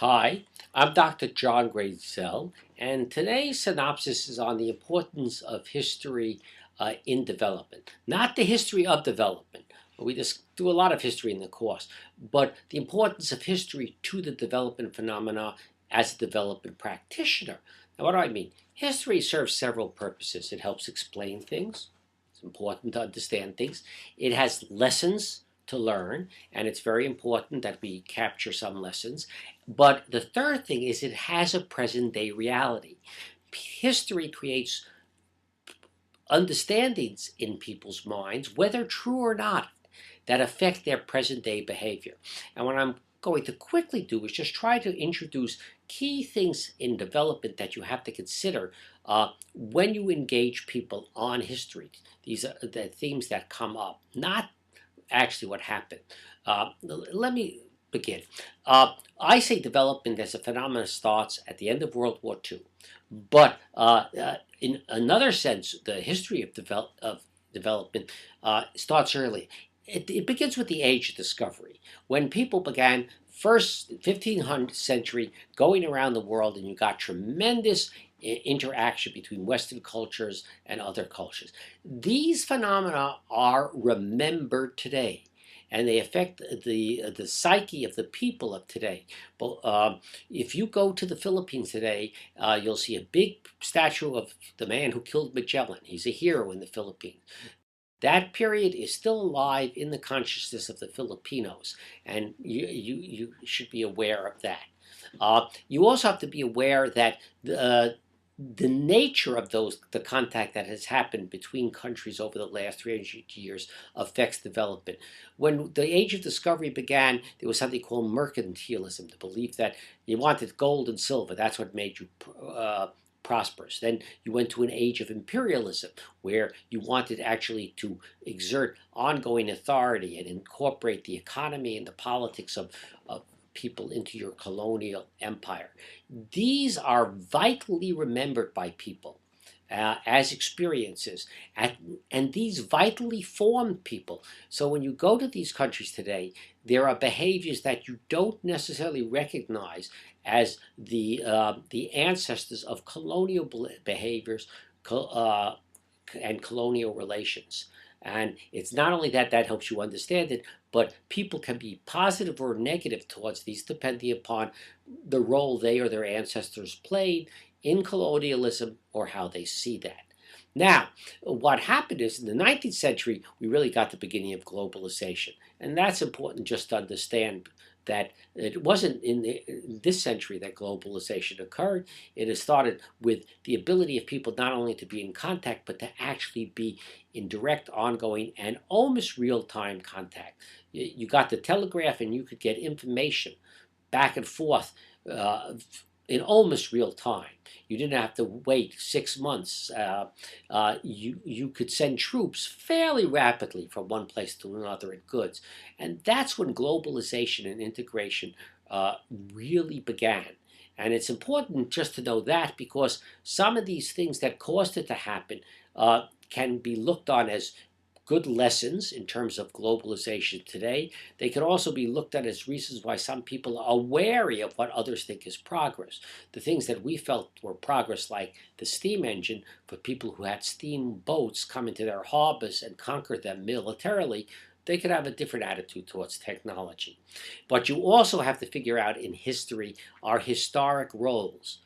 Hi, I'm Dr. John Grazel, and today's synopsis is on the importance of history in development. Not the history of development. We just do a lot of history in the course, but the importance of history to the development phenomena as a development practitioner. Now, what do I mean? History serves several purposes. It helps explain things. It's important to understand things. It has lessons to learn, and it's very important that we capture some lessons. But the third thing is it has a present day reality. History creates understandings in people's minds, whether true or not, that affect their present day behavior. And what I'm going to quickly do is just try to introduce key things in development that you have to consider when you engage people on history. These are the themes that come up, not actually what happened. Let me begin. I say development as a phenomenon starts at the end of World War II, but in another sense, the history of development starts early. It begins with the Age of Discovery, when people began first 1500th century going around the world, and you got tremendous interaction between Western cultures and other cultures. These phenomena are remembered today, and they affect the psyche of the people of today. But if you go to the Philippines today, you'll see a big statue of the man who killed Magellan. He's a hero in the Philippines. That period is still alive in the consciousness of the Filipinos, and you should be aware of that. You also have to be aware that the nature of the contact that has happened between countries over the last 300 years affects development. When the Age of Discovery began, there was something called mercantilism, the belief that you wanted gold and silver. That's what made you prosperous. Then you went to an age of imperialism, where you wanted actually to exert ongoing authority and incorporate the economy and the politics of people into your colonial empire. These are vitally remembered by people as experiences, and these vitally formed people. So when you go to these countries today, there are behaviors that you don't necessarily recognize as the ancestors of colonial behaviors and colonial relations. And it's not only that helps you understand it, but people can be positive or negative towards these depending upon the role they or their ancestors played in colonialism or how they see that. Now, what happened is in the 19th century, we really got the beginning of globalization. And that's important just to understand that it wasn't in this century that globalization occurred. It has started with the ability of people not only to be in contact, but to actually be in direct, ongoing, and almost real-time contact. You got the telegraph, and you could get information back and forth in almost real time. You didn't have to wait 6 months. You could send troops fairly rapidly from one place to another in goods. And that's when globalization and integration really began. And it's important just to know that, because some of these things that caused it to happen can be looked on as good lessons in terms of globalization today. They can also be looked at as reasons why some people are wary of what others think is progress. The things that we felt were progress, like the steam engine, for people who had steamboats come into their harbors and conquer them militarily, they could have a different attitude towards technology. But you also have to figure out in history our historic roles.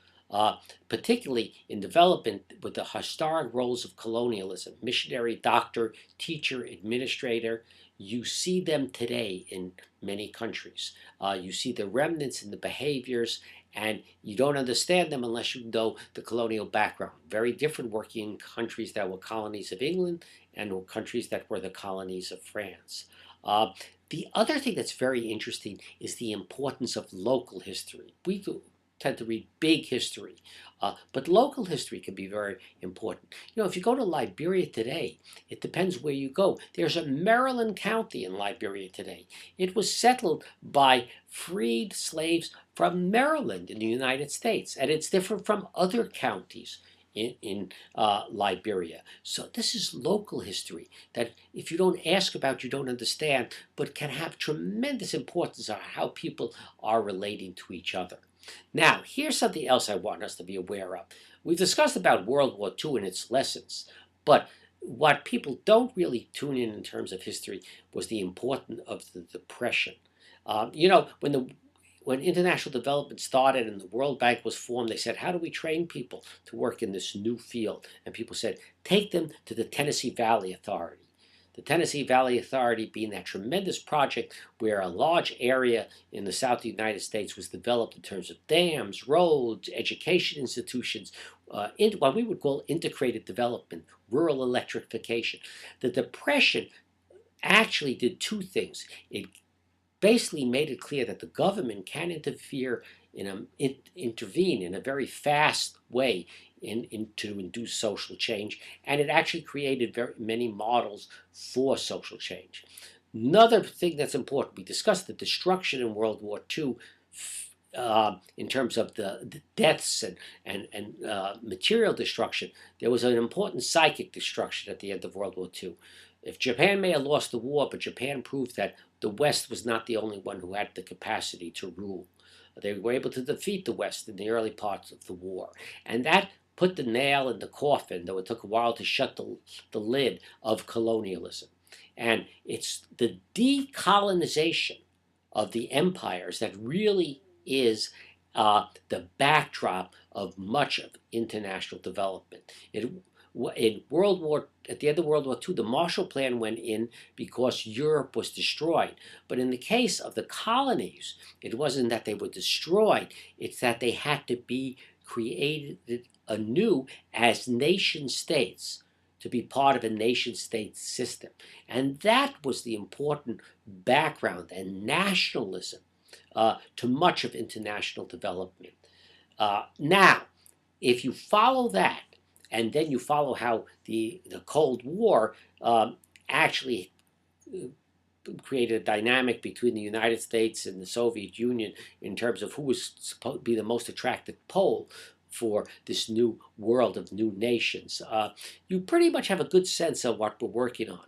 Particularly in development, with the historic roles of colonialism, missionary, doctor, teacher, administrator. You see them today in many countries. You see the remnants in the behaviors, and you don't understand them unless you know the colonial background. Very different working in countries that were colonies of England and countries that were the colonies of France. The other thing that's very interesting is the importance of local history. We tend to read big history, but local history can be very important. If you go to Liberia today, it depends where you go. There's a Maryland County in Liberia today. It was settled by freed slaves from Maryland in the United States, and it's different from other counties in Liberia. So this is local history that if you don't ask about, you don't understand, but can have tremendous importance on how people are relating to each other. Now, here's something else I want us to be aware of. We've discussed about World War II and its lessons, but what people don't really tune in terms of history was the importance of the Depression. When international development started and the World Bank was formed, they said, how do we train people to work in this new field? And people said, take them to the Tennessee Valley Authority. The Tennessee Valley Authority being that tremendous project where a large area in the South of the United States was developed in terms of dams, roads, education institutions, what we would call integrated development, rural electrification. The Depression actually did two things. It basically made it clear that the government can intervene in a very fast way to induce social change, and it actually created very many models for social change. Another thing that's important, we discussed the destruction in World War II in terms of the deaths and material destruction. There was an important psychic destruction at the end of World War II. If Japan may have lost the war, but Japan proved that the West was not the only one who had the capacity to rule. They were able to defeat the West in the early parts of the war. And that put the nail in the coffin, though it took a while to shut the lid of colonialism. And it's the decolonization of the empires that really is the backdrop of much of international development. At the end of World War II, the Marshall Plan went in because Europe was destroyed. But in the case of the colonies, it wasn't that they were destroyed, it's that they had to be created anew as nation states to be part of a nation state system. And that was the important background and nationalism to much of international development. Now, if you follow that, and then you follow how the Cold War actually created a dynamic between the United States and the Soviet Union in terms of who was supposed to be the most attractive pole for this new world of new nations. You pretty much have a good sense of what we're working on.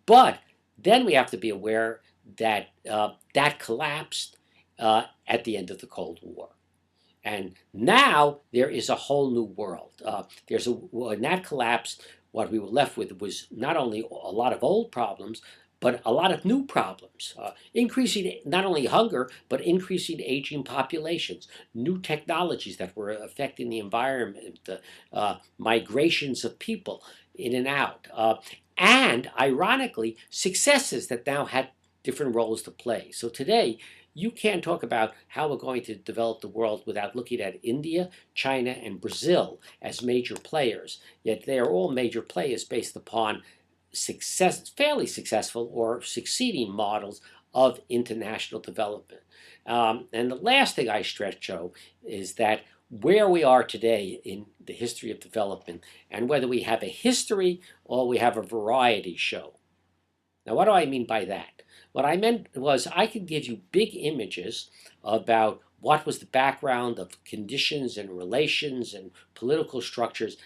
But then we have to be aware that that collapsed at the end of the Cold War. And now there is a whole new world. When that collapsed, what we were left with was not only a lot of old problems, but a lot of new problems. Increasing not only hunger, but increasing aging populations, new technologies that were affecting the environment, migrations of people in and out. And ironically, successes that now had different roles to play. So today, you can't talk about how we're going to develop the world without looking at India, China, and Brazil as major players. Yet they are all major players based upon fairly successful or succeeding models of international development. And the last thing I stress, Joe, is that where we are today in the history of development, and whether we have a history or we have a variety show. Now, what do I mean by that? What I meant was I could give you big images about what was the background of conditions and relations and political structures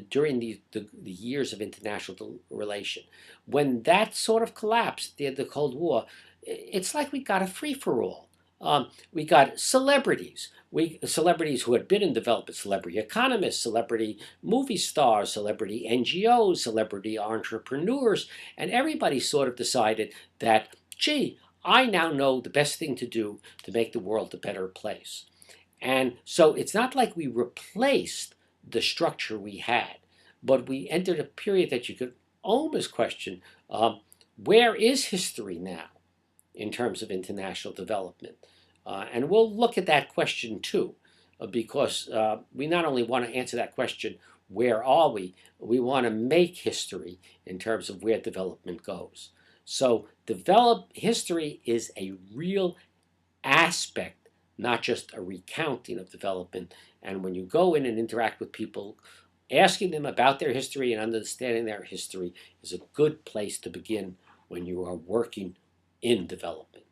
during the years of international relation. When that sort of collapsed at the end of the Cold War, it's like we got a free-for-all. We got celebrities. Celebrities who had been in development, celebrity economists, celebrity movie stars, celebrity NGOs, celebrity entrepreneurs, and everybody sort of decided that, gee, I now know the best thing to do to make the world a better place. And so it's not like we replaced the structure we had, but we entered a period that you could almost question, where is history now in terms of international development? And we'll look at that question too, because we not only want to answer that question, where are we want to make history in terms of where development goes. So history is a real aspect, not just a recounting of development. And when you go in and interact with people, asking them about their history and understanding their history is a good place to begin when you are working in development.